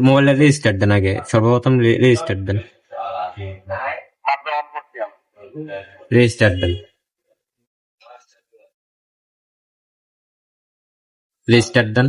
মোবাইলের রেজিস্টার দেন আগে, সর্বপ্রথম রেজিস্টার দেন, রেজিস্টার দেন, রেজিস্টার দেন।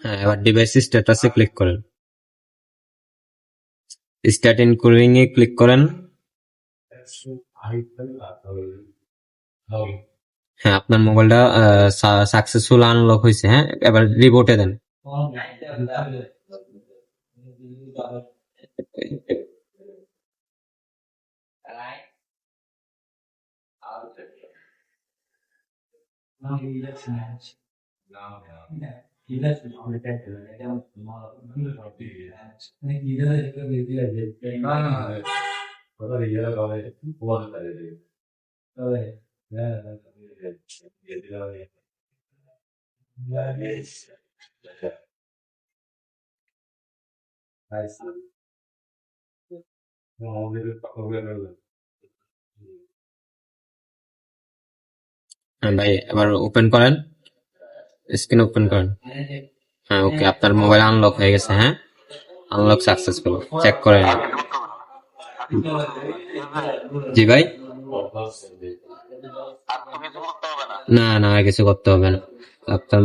হ্যাঁ, এবার ডিভাইস স্ট্যাটাসে ক্লিক করেন, স্টার্ট ইনক্লুডিং এ ক্লিক করেন। হ্যাঁ, আপনার মোবাইলটা সাকসেসফুল আনলক হয়েছে। হ্যাঁ, এবার রিবোটে দেন। হ্যাঁ ভাই, এবার ওপেন করেন, স্ক্রিন ওপেন করেন। হ্যাঁ, ওকে, আপনার মোবাইল আনলক হয়ে গেছে। হ্যাঁ, আনলক সাকসেসফুল, চেক করে নিন। জি ভাই, না না, আর কিছু করতে হবে না আপনার